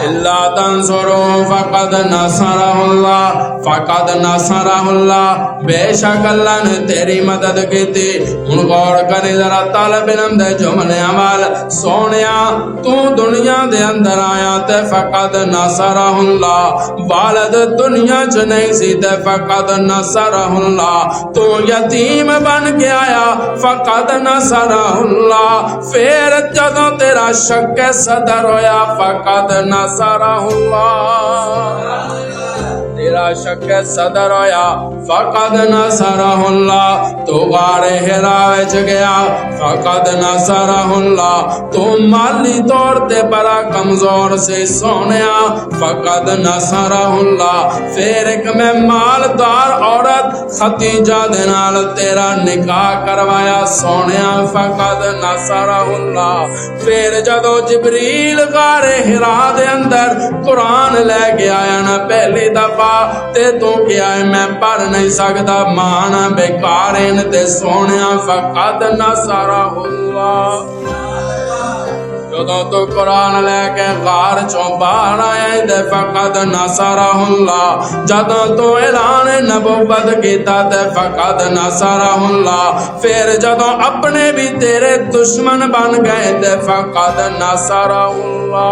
इल्ला तंसुरू फकद नसरहुल्लाह बेशक अल्लाह ने तेरी मदद की थी। हुण गौर करी जरा तलब इल्म दे जुमले अमल। सोनिया तू दुनिया दे अंदर आया ते फकद नसरहुल्लाह, वालद दुनिया च नहीं सी ते फकद नसरहुल्लाह, तू यतीम बन के आया फकद नसरहुल्लाह, फिर जदों तेरा शक सदर होया फकद नसरहुल्लाह, तेरा शक सदर होया फकद नसरहुल्लाह, तू गारे हिरा विच गया फकद नसरहुल्लाह, तू माली तौर ते बड़ा कमजोर से सोनिया फकद नसरहुल्लाह, फिर एक मैं मालदार औरत खतीजा दे नाल तेरा निकाह करवाया सोनिया फकद नसरहुल्लाह, फिर जदों जिबरील गारे हिरा दे अंदर कुरान लेके आया ना पहली दफा ते तू क्या है मैं पढ़ नहीं सकता मान बेकार इन ते सोनिया फकद नसरहुल्लाह, जदों तू कुरान लेके गार चों बाहर आया ते फकद नसरहुल्लाह, जदों तू ऐलान नबुव्वत कीता ते फकद नसरहुल्लाह, फिर जदों अपने भी तेरे दुश्मन बन गए ते फकद नसरहुल्लाह।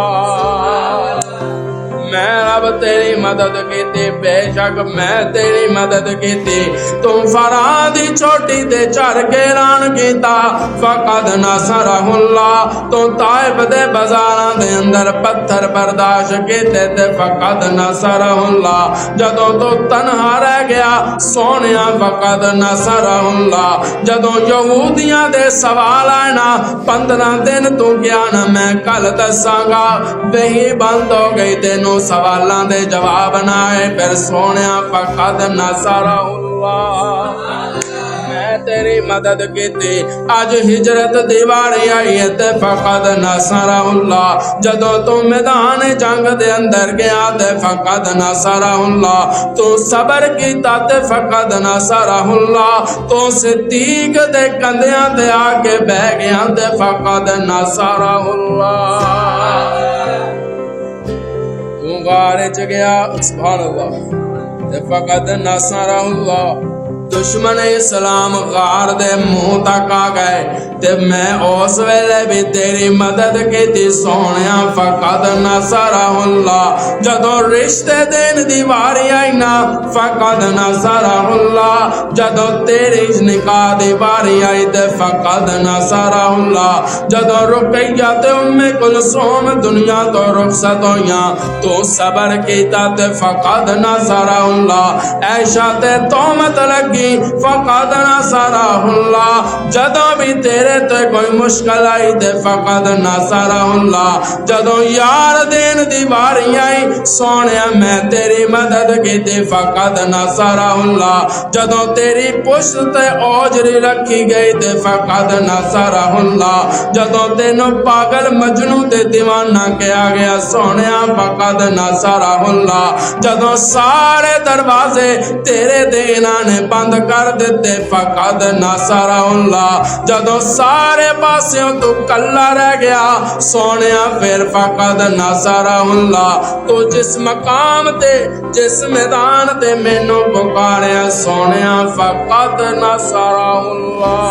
मैं रब तेरी मदद की थी, बेशक मैं तेरी मदद की थी। तुम फराह दी चोटी ते चढ़ के ऐलान कीता फकद नसरहुल्लाह, तू ताइफ दे बाजारां दे अंदर पत्थर बर्दाश्त कीते ते फकद नसरहुल्लाह, जदों तू तन्हा रह गया सोनिया फकद नसरहुल्लाह, जदों यहूदियां दे सवाल आए ना 15 दिन तू क्या ना मैं कल दसांगा, वही बंद हो गई तेनों सवालों दे जवाब ना आए, फिर सोनिया फकद नसरहुल्लाह, मैं तेरी मदद की थी। अज हिजरत दीवारी आई है ते फकद नसरहुल्लाह, जदों तू मैदान जंग दे अंदर गया ते फकद नसरहुल्लाह, तू सबर कीता ते फकद नसरहुल्लाह, तू सिद्दीक दे कंधियां ते आके बह गया ते फकद नसरहुल्लाह, गारे च गया सुभान अल्लाह ते फकद नसरहुल्लाह, दुश्मन इस्लाम गार दे मुंह तक आ गए ते मैं उस वेले भी तेरी मदद की थी सोनिया फकद नसरहुल्लाह, जदों रिश्ते देन दी वारी आई ना फकद नसरहुल्लाह, जदों तेरी निकाह दी वारी आई ते फकद नसरहुल्लाह, जदों रुकैया ते उम्मे कुलसूम दुनिया तो रुखसत होइयां तू सबर कीता ते फकद नसरहुल्लाह, ऐशा ते तोहमत लगी फकद नसरहुल्लाह, जदों भी तेरे ते कोई मुश्किल आई ते फकद नसरहुल्लाह, जदों यार देन दी वारी आई सोनिया मैं तेरी मदद की थी फकद नसरहुल्लाह, जदों तेरी पुश्त ते औजरी रखी गई ते फकद नसरहुल्लाह, जदों तेनों पागल मजनू ते दीवाना किया गया सोनिया फकद नसरहुल्लाह, जदों सारे दरवाजे तेरे देना ने बंद कर दिते फकद नसरहुल्लाह, जदों सारे पासियों तू कल्ला रह गया सोनिया फिर फकद नसरहुल्लाह, तू जिस मकाम ते जिस मैदान ते मैनू पुकारिया सोनिया फकद नसरहुल्लाह।